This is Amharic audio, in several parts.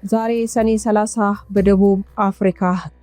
ዛሬ ሰኔ 30 በደቡብ አፍሪካ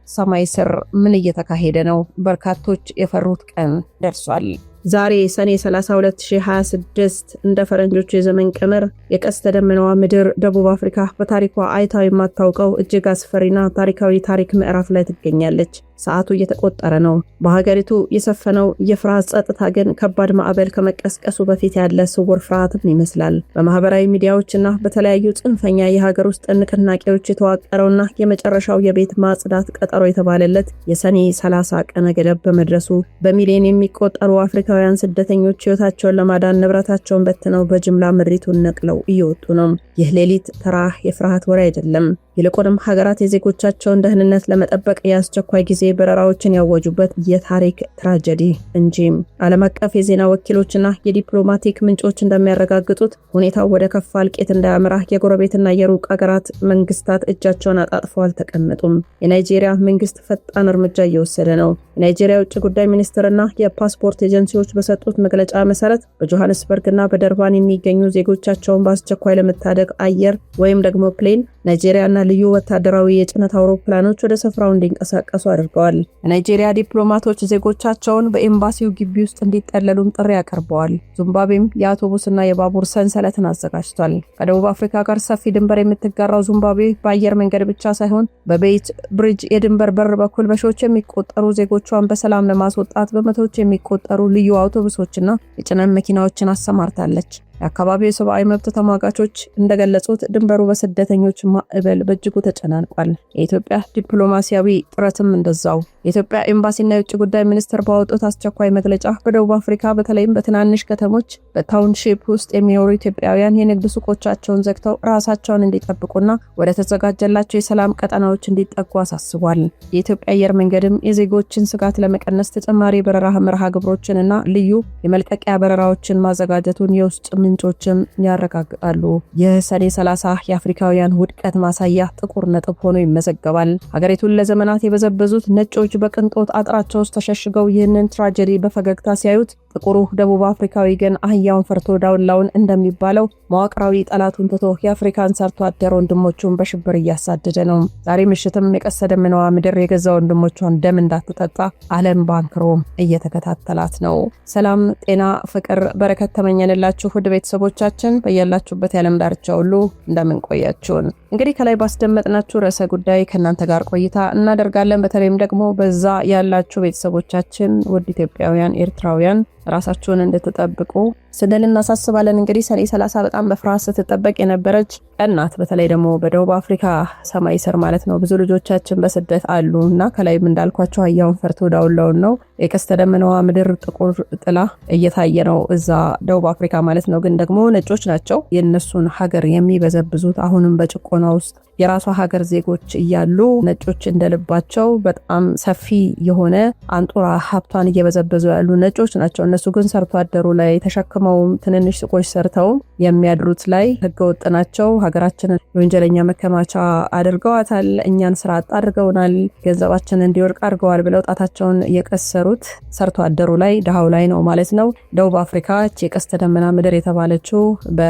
ሰማይ ስር ምን እየተካሄደ ነው? በርካቶች የፈሩት ቀን ደርሷል። ዛሬ ሰኔ 30 2026 እንደ ፈረንጆቹ የዘመን ቀመር የቀስተ ደመናዋ ምድር ደቡብ አፍሪካ በታሪኳ አይታው የማታውቀው እጅግ አስፈሪና ታሪካዊ ታሪክ ምዕራፍ ላይ ትገኛለች። ሰዓቱ እየተቆጠረ ነው። በሀገሪቱ የሰፈነው የፍርሃት ጸጥታ ግን ከባድ ማዕበል ከመቀስቀሱ በፊት ያለ ስውር ፍርሃትም ይመስላል። በማህበራዊ ሚዲያዎችና በተለያዩ ጽንፈኛ የሀገር ውስጥ ንቅናቄዎች የተዋቀረውና የመጨረሻው የቤት ማጽዳት ቀጠሮ የተባለለት የሰኔ 30 ቀነ ገደብ በመድረሱ በሚሊዮን የሚቆጠሩ አፍሪካውያን ስደተኞች ሕይወታቸውን ለማዳን ንብረታቸውን በትነው በጅምላ ምድሪቱን ነቅለው እየወጡ ነው። ይህ ሌሊት ተራ የፍርሃት ወሬ አይደለም። ይልቁንም ሀገራት የዜጎቻቸውን ደህንነት ለመጠበቅ የአስቸኳይ ጊዜ በረራዎችን ያወጁበት የታሪክ ትራጀዲ እንጂ። ዓለም አቀፍ የዜና ወኪሎችና የዲፕሎማቲክ ምንጮች እንደሚያረጋግጡት ሁኔታው ወደ ከፋ እልቂት እንዳያመራ የጎረቤትና የሩቅ ሀገራት መንግስታት እጃቸውን አጣጥፈው አልተቀመጡም። የናይጄሪያ መንግስት ፈጣን እርምጃ እየወሰደ ነው። የናይጄሪያ ውጭ ጉዳይ ሚኒስትርና የፓስፖርት ኤጀንሲዎች በሰጡት መግለጫ መሰረት በጆሃንስበርግና በደርባን የሚገኙ ዜጎቻቸውን በአስቸኳይ ለመታደግ አየር ወይም ደግሞ ፕሌን ናይጄሪያና ልዩ ወታደራዊ የጭነት አውሮፕላኖች ወደ ስፍራው እንዲንቀሳቀሱ አድርገዋል። የናይጄሪያ ዲፕሎማቶች ዜጎቻቸውን በኤምባሲው ግቢ ውስጥ እንዲጠለሉም ጥሪ አቀርበዋል። ዚምባብዌም የአውቶቡስና የባቡር ሰንሰለትን አዘጋጅቷል። ከደቡብ አፍሪካ ጋር ሰፊ ድንበር የምትጋራው ዚምባብዌ በአየር መንገድ ብቻ ሳይሆን በቤት ብሪጅ የድንበር በር በኩል በሺዎች የሚቆጠሩ ዜጎቿን በሰላም ለማስወጣት በመቶዎች የሚቆጠሩ ልዩ አውቶቡሶችና የጭነት መኪናዎችን አሰማርታለች። የአካባቢው የሰብአዊ መብት ተሟጋቾች እንደገለጹት ድንበሩ በስደተኞች ማዕበል በእጅጉ ተጨናንቋል። የኢትዮጵያ ዲፕሎማሲያዊ ጥረትም እንደዛው። የኢትዮጵያ ኤምባሲና የውጭ ጉዳይ ሚኒስቴር ባወጡት አስቸኳይ መግለጫ በደቡብ አፍሪካ በተለይም በትናንሽ ከተሞች በታውንሺፕ ውስጥ የሚኖሩ ኢትዮጵያውያን የንግድ ሱቆቻቸውን ዘግተው ራሳቸውን እንዲጠብቁና ወደ ተዘጋጀላቸው የሰላም ቀጠናዎች እንዲጠጉ አሳስቧል። የኢትዮጵያ አየር መንገድም የዜጎችን ስጋት ለመቀነስ ተጨማሪ በረራ መርሃ ግብሮችንና ልዩ የመልቀቂያ በረራዎችን ማዘጋጀቱን የውስጥ ምንጮችም ያረጋግጣሉ። የሰኔ 30 የአፍሪካውያን ውድቀት ማሳያ ጥቁር ነጥብ ሆኖ ይመዘገባል። ሀገሪቱን ለዘመናት የበዘበዙት ነጮች በቅንጦት አጥራቸው ውስጥ ተሸሽገው ይህንን ትራጀዲ በፈገግታ ሲያዩት፣ ጥቁሩ ደቡብ አፍሪካዊ ግን አህያውን ፈርቶ ዳውላውን እንደሚባለው መዋቅራዊ ጠላቱን ትቶ የአፍሪካን ሰርቶ አደር ወንድሞቹን በሽብር እያሳደደ ነው። ዛሬ ምሽትም የቀስተ ደመናዋ ምድር የገዛ ወንድሞቿን ደም እንዳትጠጣ ዓለም ባንክሮ እየተከታተላት ነው። ሰላም፣ ጤና፣ ፍቅር፣ በረከት ተመኘንላችሁ ውድ ቤተሰቦቻችን በያላችሁበት የዓለም ዳርቻ ሁሉ እንደምን ቆያችሁን። እንግዲህ ከላይ ባስደመጥናችሁ ርዕሰ ጉዳይ ከእናንተ ጋር ቆይታ እናደርጋለን። በተለይም ደግሞ በዛ ያላችሁ ቤተሰቦቻችን ውድ ኢትዮጵያውያን፣ ኤርትራውያን ራሳችሁን እንድትጠብቁ ስንል እናሳስባለን። እንግዲህ ሰኔ 30 በጣም በፍርሃት ስትጠበቅ የነበረች ቀን ናት። በተለይ ደግሞ በደቡብ አፍሪካ ሰማይ ስር ማለት ነው። ብዙ ልጆቻችን በስደት አሉና ከላይም እንዳልኳቸው አህያውን ፈርቶ ዳውላውን ነው። የቀስተ ደመናዋ ምድር ጥቁር ጥላ እየታየ ነው እዛ ደቡብ አፍሪካ ማለት ነው። ግን ደግሞ ነጮች ናቸው የነሱን ሀገር የሚበዘብዙት። አሁንም በጭቆና ውስጥ የራሷ ሀገር ዜጎች እያሉ ነጮች እንደልባቸው በጣም ሰፊ የሆነ አንጡራ ሀብቷን እየበዘበዙ ያሉ ነጮች ናቸው። እነሱ ግን ሰርቶ አደሩ ላይ ተሸክመው ትንንሽ ሱቆች ሰርተው የሚያድሩት ላይ ህገወጥ ናቸው። ሀገራችንን የወንጀለኛ መከማቻ አድርገዋታል። እኛን ስራ አጥ አድርገውናል። ገንዘባችንን እንዲወድቅ አድርገዋል ብለው ጣታቸውን የቀሰሩት ሰርቶ አደሩ ላይ ድሃው ላይ ነው ማለት ነው። ደቡብ አፍሪካ የቀስተ ደመና ምድር የተባለችው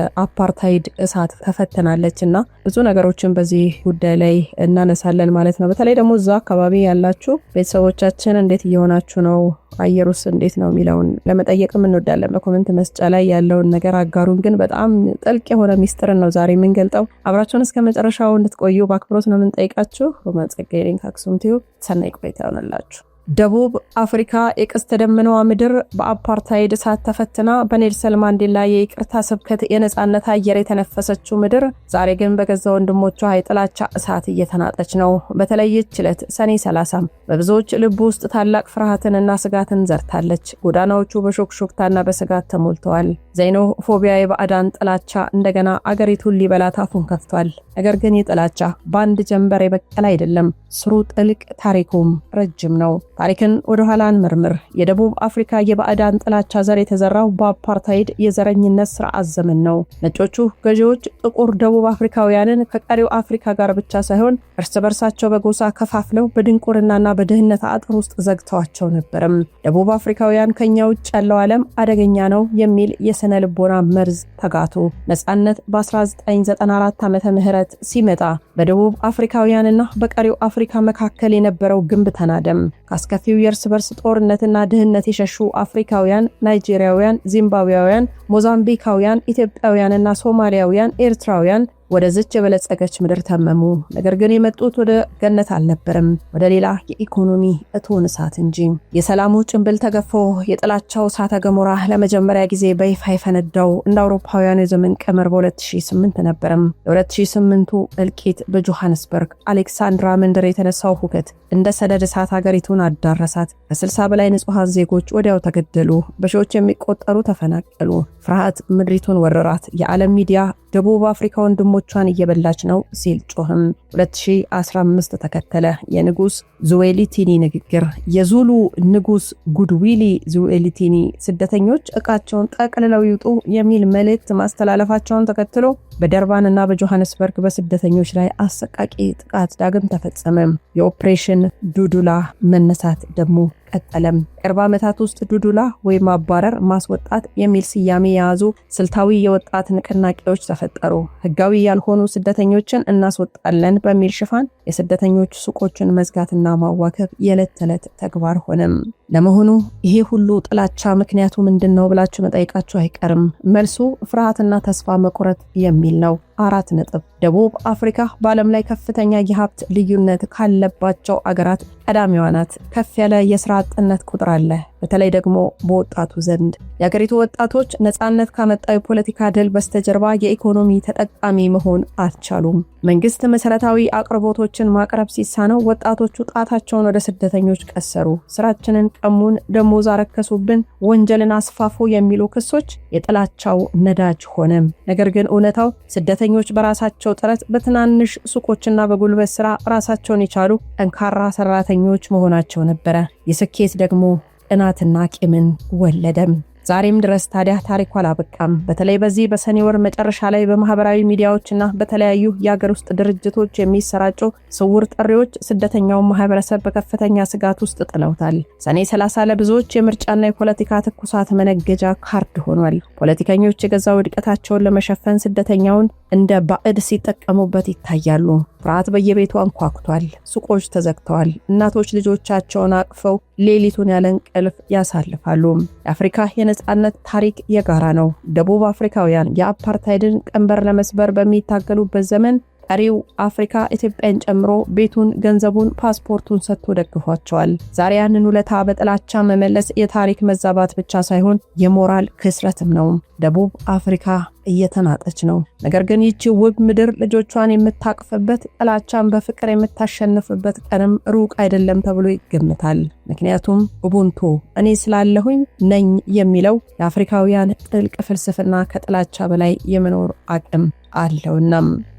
በአፓርታይድ እሳት ተፈተናለችና ብዙ ነገሮችን በዚህ ጉዳይ ላይ እናነሳለን ማለት ነው። በተለይ ደግሞ እዛ አካባቢ ያላችሁ ቤተሰቦቻችን እንዴት እየሆናችሁ ነው? አየሩስ እንዴት ነው የሚለውን ለመጠየቅም እንወዳለን። በኮሜንት መስጫ ላይ ያለውን ነገር አጋሩን። ግን በጣም ጥልቅ የሆነ ሚስጥርን ነው ዛሬ የምንገልጠው። አብራችሁን እስከ መጨረሻው እንድትቆዩ በአክብሮት ነው የምንጠይቃችሁ። በማጸጋይን ከአክሱም ቲዩብ ሰናይ ቆይታ ይሆንላችሁ። ደቡብ አፍሪካ የቀስተ ደመናዋ ምድር በአፓርታይድ እሳት ተፈትና በኔልሰን ማንዴላ የይቅርታ ስብከት የነጻነት አየር የተነፈሰችው ምድር ዛሬ ግን በገዛ ወንድሞቿ የጥላቻ እሳት እየተናጠች ነው። በተለይች ዕለት ሰኔ 30 በብዙዎች ልብ ውስጥ ታላቅ ፍርሃትንና ስጋትን ዘርታለች። ጎዳናዎቹ በሾክሾክታና በስጋት ተሞልተዋል። ዜኖፎቢያ የባዕዳን ጥላቻ እንደገና አገሪቱን ሊበላት አፉን ከፍቷል። ነገር ግን ይህ ጥላቻ በአንድ ጀንበር የበቀለ አይደለም። ስሩ ጥልቅ፣ ታሪኩም ረጅም ነው። ታሪክን ወደ ኋላ እንመርምር። የደቡብ አፍሪካ የባዕዳን ጥላቻ ዘር የተዘራው በአፓርታይድ የዘረኝነት ስርዓት ዘመን ነው። ነጮቹ ገዢዎች ጥቁር ደቡብ አፍሪካውያንን ከቀሪው አፍሪካ ጋር ብቻ ሳይሆን እርስ በርሳቸው በጎሳ ከፋፍለው በድንቁርናና በድህነት አጥር ውስጥ ዘግተዋቸው ነበርም። ደቡብ አፍሪካውያን ከኛ ውጭ ያለው ዓለም አደገኛ ነው የሚል የስነ ልቦና መርዝ ተጋቱ። ነጻነት በ1994 ዓመተ ምህረት ሲመጣ በደቡብ አፍሪካውያንና በቀሪው አፍሪካ መካከል የነበረው ግንብ ተናደም። ካስከፊው የእርስ በርስ ጦርነትና ድህነት የሸሹ አፍሪካውያን፣ ናይጄሪያውያን፣ ዚምባብዌያውያን፣ ሞዛምቢካውያን፣ ኢትዮጵያውያንና ሶማሊያውያን፣ ኤርትራውያን ወደ ዝች የበለጸገች ምድር ተመሙ። ነገር ግን የመጡት ወደ ገነት አልነበረም፣ ወደ ሌላ የኢኮኖሚ እቶን እሳት እንጂ። የሰላሙ ጭንብል ተገፎ የጥላቻው እሳተ ገሞራ ለመጀመሪያ ጊዜ በይፋ የፈነዳው እንደ አውሮፓውያኑ የዘመን ቀመር በ2008 ነበርም። የ2008ቱ እልቂት በጆሃንስበርግ አሌክሳንድራ መንደር የተነሳው ሁከት እንደ ሰደድ እሳት ሀገሪቱን አዳረሳት። ከ60 በላይ ንጹሃን ዜጎች ወዲያው ተገደሉ፣ በሺዎች የሚቆጠሩ ተፈናቀሉ። ፍርሃት ምድሪቱን ወረራት። የዓለም ሚዲያ ደቡብ አፍሪካ ወንድሞቿን እየበላች ነው ሲል ጮህም። 2015 ተከተለ። የንጉስ ዙዌሊቲኒ ንግግር። የዙሉ ንጉስ ጉድዊሊ ዙዌሊቲኒ ስደተኞች ዕቃቸውን ጠቅልለው ይውጡ የሚል መልእክት ማስተላለፋቸውን ተከትሎ በደርባንና በጆሃንስበርግ በስደተኞች ላይ አሰቃቂ ጥቃት ዳግም ተፈጸመ። የኦፕሬሽን ዱዱላ መነሳት ደግሞ ቀጠለም። ቅርብ ዓመታት ውስጥ ዱዱላ ወይም ማባረር፣ ማስወጣት የሚል ስያሜ የያዙ ስልታዊ የወጣት ንቅናቄዎች ተፈጠሩ። ህጋዊ ያልሆኑ ስደተኞችን እናስወጣለን በሚል ሽፋን የስደተኞች ሱቆችን መዝጋትና ማዋከብ የዕለት ተዕለት ተግባር ሆነም። ለመሆኑ ይሄ ሁሉ ጥላቻ ምክንያቱ ምንድነው ብላችሁ መጠየቃችሁ አይቀርም። መልሱ ፍርሃትና ተስፋ መቁረጥ የሚል ነው። 4 ነጥብ። ደቡብ አፍሪካ በዓለም ላይ ከፍተኛ የሀብት ልዩነት ካለባቸው አገራት ቀዳሚዋ ናት። ከፍ ያለ የስራ አጥነት ቁጥር አለ፣ በተለይ ደግሞ በወጣቱ ዘንድ። የአገሪቱ ወጣቶች ነጻነት ካመጣው የፖለቲካ ድል በስተጀርባ የኢኮኖሚ ተጠቃሚ መሆን አልቻሉም። መንግስት መሰረታዊ አቅርቦቶችን ማቅረብ ሲሳነው ወጣቶቹ ጣታቸውን ወደ ስደተኞች ቀሰሩ። ስራችንን ቀሙን፣ ደሞዝ አረከሱብን፣ ወንጀልን አስፋፉ የሚሉ ክሶች የጥላቻው ነዳጅ ሆነ። ነገር ግን እውነታው ስደተኞች በራሳቸው ጥረት በትናንሽ ሱቆችና በጉልበት ስራ ራሳቸውን የቻሉ ጠንካራ ሰራተኞች መሆናቸው ነበረ። የስኬት ደግሞ ቅናትና ቂምን ወለደም። ዛሬም ድረስ ታዲያ ታሪኩ አላበቃም። በተለይ በዚህ በሰኔ ወር መጨረሻ ላይ በማህበራዊ ሚዲያዎችና በተለያዩ የሀገር ውስጥ ድርጅቶች የሚሰራጩ ስውር ጥሪዎች ስደተኛውን ማህበረሰብ በከፍተኛ ስጋት ውስጥ ጥለውታል። ሰኔ 30 ለብዙዎች የምርጫና የፖለቲካ ትኩሳት መነገጃ ካርድ ሆኗል። ፖለቲከኞች የገዛ ውድቀታቸውን ለመሸፈን ስደተኛውን እንደ ባዕድ ሲጠቀሙበት ይታያሉ። ፍርሃት በየቤቱ አንኳኩቷል። ሱቆች ተዘግተዋል። እናቶች ልጆቻቸውን አቅፈው ሌሊቱን ያለ እንቅልፍ ያሳልፋሉ። የአፍሪካ የነጻነት ታሪክ የጋራ ነው። ደቡብ አፍሪካውያን የአፓርታይድን ቀንበር ለመስበር በሚታገሉበት ዘመን ቀሪው አፍሪካ ኢትዮጵያን ጨምሮ ቤቱን፣ ገንዘቡን፣ ፓስፖርቱን ሰጥቶ ደግፏቸዋል። ዛሬ ያንን ውለታ በጥላቻ መመለስ የታሪክ መዛባት ብቻ ሳይሆን የሞራል ክስረትም ነው። ደቡብ አፍሪካ እየተናጠች ነው። ነገር ግን ይቺ ውብ ምድር ልጆቿን የምታቅፍበት፣ ጥላቻን በፍቅር የምታሸንፍበት ቀንም ሩቅ አይደለም ተብሎ ይገምታል። ምክንያቱም ኡቡንቱ እኔ ስላለሁኝ ነኝ የሚለው የአፍሪካውያን ጥልቅ ፍልስፍና ከጥላቻ በላይ የመኖር አቅም አለውና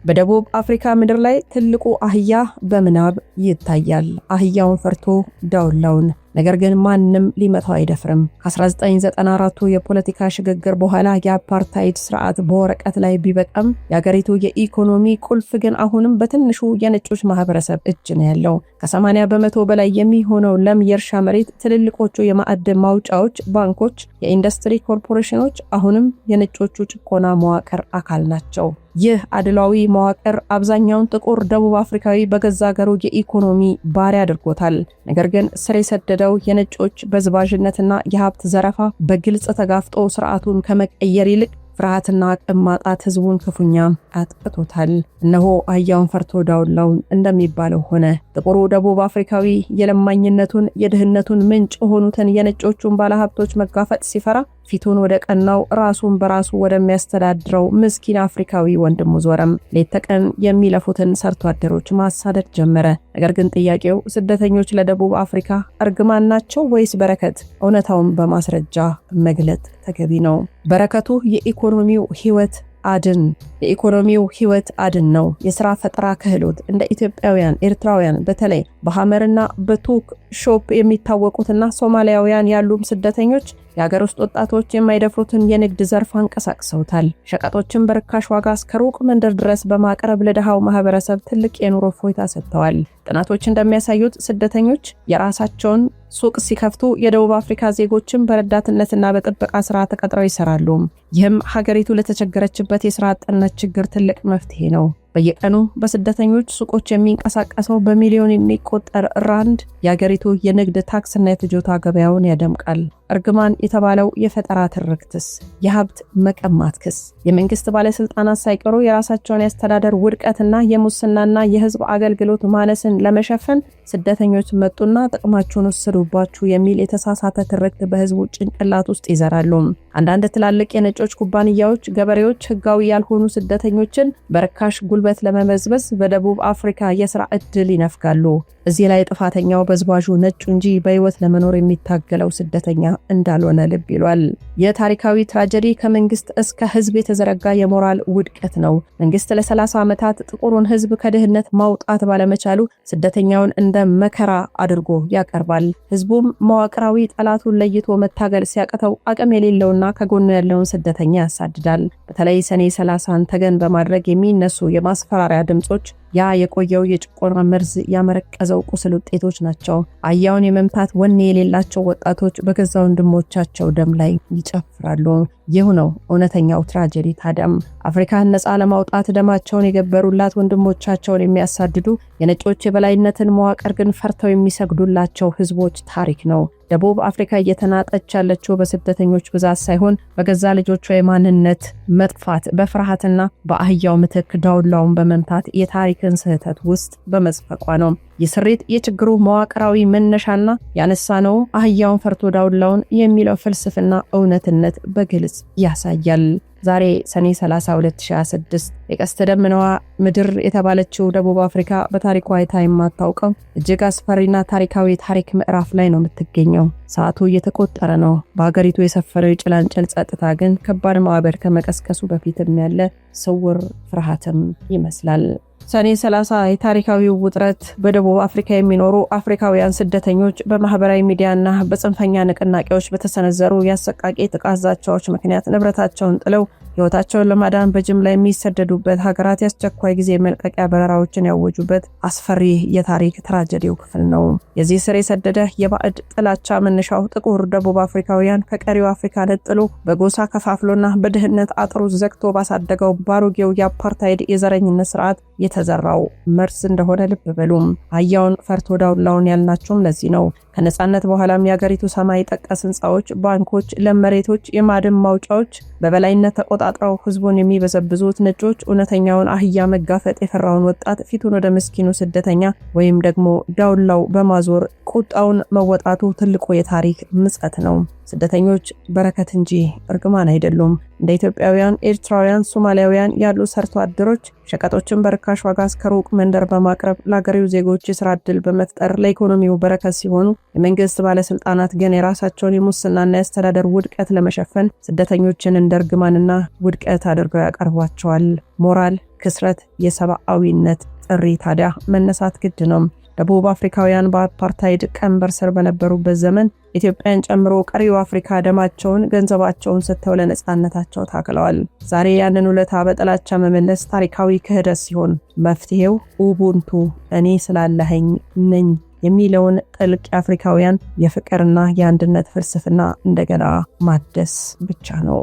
በደቡብ አፍሪካ ምድር ላይ ትልቁ አህያ በምናብ ይታያል። አህያውን ፈርቶ ዳውላውን። ነገር ግን ማንም ሊመታው አይደፍርም። ከ1994ቱ የፖለቲካ ሽግግር በኋላ የአፓርታይድ ስርዓት በወረቀት ላይ ቢበቃም የአገሪቱ የኢኮኖሚ ቁልፍ ግን አሁንም በትንሹ የነጮች ማህበረሰብ እጅ ነው ያለው። ከ80 በመቶ በላይ የሚሆነው ለም የእርሻ መሬት፣ ትልልቆቹ የማዕድን ማውጫዎች፣ ባንኮች፣ የኢንዱስትሪ ኮርፖሬሽኖች አሁንም የነጮቹ ጭቆና መዋቅር አካል ናቸው። ይህ አድሏዊ መዋቅር አብዛኛውን ጥቁር ደቡብ አፍሪካዊ በገዛ ሀገሩ የኢኮኖሚ ባሪያ አድርጎታል። ነገር ግን ስር የሰደደው የነጮች በዝባዥነትና የሀብት ዘረፋ በግልጽ ተጋፍጦ ስርዓቱን ከመቀየር ይልቅ ፍርሃትና አቅም ማጣት ህዝቡን ክፉኛ አጥቅቶታል። እነሆ አህያውን ፈርቶ ዳውላውን እንደሚባለው ሆነ። ጥቁሩ ደቡብ አፍሪካዊ የለማኝነቱን የድህነቱን ምንጭ ሆኑትን የነጮቹን ባለሀብቶች መጋፈጥ ሲፈራ ፊቱን ወደ ቀናው ራሱን በራሱ ወደሚያስተዳድረው ምስኪን አፍሪካዊ ወንድሙ ዞረም። ሌት ተቀን የሚለፉትን ሰርቶ አደሮች ማሳደድ ጀመረ። ነገር ግን ጥያቄው ስደተኞች ለደቡብ አፍሪካ እርግማን ናቸው ወይስ በረከት? እውነታውን በማስረጃ መግለጥ ተገቢ ነው። በረከቱ የኢኮኖሚው ህይወት አድን ነው። የሥራ ፈጠራ ክህሎት እንደ ኢትዮጵያውያን፣ ኤርትራውያን በተለይ በሐመርና በቱክ ሾፕ የሚታወቁትና ሶማሊያውያን ያሉም ስደተኞች የሀገር ውስጥ ወጣቶች የማይደፍሩትን የንግድ ዘርፍ አንቀሳቅሰውታል። ሸቀጦችን በርካሽ ዋጋ እስከ ሩቅ መንደር ድረስ በማቅረብ ለድሃው ማህበረሰብ ትልቅ የኑሮ እፎይታ ሰጥተዋል። ጥናቶች እንደሚያሳዩት ስደተኞች የራሳቸውን ሱቅ ሲከፍቱ የደቡብ አፍሪካ ዜጎችን በረዳትነትና በጥበቃ ስራ ተቀጥረው ይሰራሉ። ይህም ሀገሪቱ ለተቸገረችበት የስራ አጥነት ችግር ትልቅ መፍትሄ ነው። በየቀኑ በስደተኞች ሱቆች የሚንቀሳቀሰው በሚሊዮን የሚቆጠር ራንድ የሀገሪቱ የንግድ ታክስና የፍጆታ ገበያውን ያደምቃል። እርግማን የተባለው የፈጠራ ትርክትስ፣ የሀብት መቀማት ክስ፣ የመንግስት ባለስልጣናት ሳይቀሩ የራሳቸውን የአስተዳደር ውድቀትና የሙስናና የህዝብ አገልግሎት ማነስን ለመሸፈን ስደተኞች መጡና ጥቅማችሁን ወሰዱባችሁ የሚል የተሳሳተ ትርክት በህዝቡ ጭንቅላት ውስጥ ይዘራሉ። አንዳንድ ትላልቅ የነጮች ኩባንያዎች ገበሬዎች ህጋዊ ያልሆኑ ስደተኞችን በርካሽ ጉልበት ለመመዝበዝ በደቡብ አፍሪካ የሥራ ዕድል ይነፍጋሉ። እዚህ ላይ ጥፋተኛው በዝባዡ ነጩ እንጂ በህይወት ለመኖር የሚታገለው ስደተኛ እንዳልሆነ ልብ ይሏል። የታሪካዊ ትራጀዲ ከመንግስት እስከ ህዝብ የተዘረጋ የሞራል ውድቀት ነው። መንግስት ለ30 ዓመታት ጥቁሩን ህዝብ ከድህነት ማውጣት ባለመቻሉ ስደተኛውን እንደ መከራ አድርጎ ያቀርባል። ህዝቡም መዋቅራዊ ጠላቱን ለይቶ መታገል ሲያቅተው አቅም የሌለውና ከጎኑ ያለውን ስደተኛ ያሳድዳል። በተለይ ሰኔ 30ን ተገን በማድረግ የሚነሱ የማስፈራሪያ ድምጾች ያ የቆየው የጭቆና መርዝ ያመረቀዘው ቁስል ውጤቶች ናቸው። አያውን የመምታት ወኔ የሌላቸው ወጣቶች በገዛ ወንድሞቻቸው ደም ላይ ይጨፍራሉ። ይህ ነው እውነተኛው ትራጀዲ። ታዲያም አፍሪካን ነፃ ለማውጣት ደማቸውን የገበሩላት ወንድሞቻቸውን የሚያሳድዱ የነጮች የበላይነትን መዋቅር ግን ፈርተው የሚሰግዱላቸው ህዝቦች ታሪክ ነው። ደቡብ አፍሪካ እየተናጠች ያለችው በስደተኞች ብዛት ሳይሆን በገዛ ልጆቿ የማንነት መጥፋት በፍርሃትና በአህያው ምትክ ዳውላውን በመምታት የታሪክን ስህተት ውስጥ በመዝፈቋ ነው። የስሬት የችግሩ መዋቅራዊ መነሻና ያነሳነው አህያውን ፈርቶ ዳውላውን የሚለው ፍልስፍና እውነትነት በግልጽ ያሳያል። ዛሬ ሰኔ 30 2026 የቀስተ ደመናዋ ምድር የተባለችው ደቡብ አፍሪካ በታሪኳ አይታ የማታውቀው እጅግ አስፈሪና ታሪካዊ ታሪክ ምዕራፍ ላይ ነው የምትገኘው። ሰዓቱ እየተቆጠረ ነው። በሀገሪቱ የሰፈረው የጭላንጭል ጸጥታ ግን ከባድ ማዕበል ከመቀስቀሱ በፊትም ያለ ስውር ፍርሃትም ይመስላል። ሰኔ 30 የታሪካዊው ውጥረት በደቡብ አፍሪካ የሚኖሩ አፍሪካውያን ስደተኞች በማህበራዊ ሚዲያና በጽንፈኛ ንቅናቄዎች በተሰነዘሩ የአሰቃቂ ጥቃት ዛቻዎች ምክንያት ንብረታቸውን ጥለው ሕይወታቸውን ለማዳን በጅምላ የሚሰደዱበት ሀገራት የአስቸኳይ ጊዜ መልቀቂያ በረራዎችን ያወጁበት አስፈሪ የታሪክ ትራጀዲው ክፍል ነው። የዚህ ስር የሰደደ የባዕድ ጥላቻ መነሻው ጥቁር ደቡብ አፍሪካውያን ከቀሪው አፍሪካ ነጥሎ በጎሳ ከፋፍሎና በድህነት አጥሩ ዘግቶ ባሳደገው ባሮጌው የአፓርታይድ የዘረኝነት ስርዓት የተዘራው መርዝ እንደሆነ ልብ በሉም። አህያውን ፈርቶ ዳውላውን ያልናቸውም ለዚህ ነው። ከነጻነት በኋላም የሀገሪቱ ሰማይ ጠቀስ ህንፃዎች፣ ባንኮች፣ ለም መሬቶች፣ የማዕድን ማውጫዎች በበላይነት ተቆጣጥረው ህዝቡን የሚበዘብዙት ነጮች እውነተኛውን አህያ መጋፈጥ የፈራውን ወጣት ፊቱን ወደ ምስኪኑ ስደተኛ ወይም ደግሞ ዳውላው በማዞር ቁጣውን መወጣቱ ትልቁ የታሪክ ምጸት ነው። ስደተኞች በረከት እንጂ እርግማን አይደሉም። እንደ ኢትዮጵያውያን፣ ኤርትራውያን፣ ሶማሊያውያን ያሉ ሰርቶ አደሮች ሸቀጦችን በርካሽ ዋጋ እስከ ሩቅ መንደር በማቅረብ ለሀገሬው ዜጎች የስራ ዕድል በመፍጠር ለኢኮኖሚው በረከት ሲሆኑ፣ የመንግስት ባለስልጣናት ግን የራሳቸውን የሙስናና የአስተዳደር ውድቀት ለመሸፈን ስደተኞችን እንደ እርግማንና ውድቀት አድርገው ያቀርቧቸዋል። ሞራል ክስረት፣ የሰብአዊነት ጥሪ ታዲያ መነሳት ግድ ነው። ደቡብ አፍሪካውያን በአፓርታይድ ቀንበር ስር በነበሩበት ዘመን ኢትዮጵያን ጨምሮ ቀሪው አፍሪካ ደማቸውን፣ ገንዘባቸውን ሰጥተው ለነጻነታቸው ታግለዋል። ዛሬ ያንን ውለታ በጥላቻ መመለስ ታሪካዊ ክህደት ሲሆን መፍትሄው ኡቡንቱ እኔ ስላለኸኝ ነኝ የሚለውን ጥልቅ የአፍሪካውያን የፍቅርና የአንድነት ፍልስፍና እንደገና ማደስ ብቻ ነው።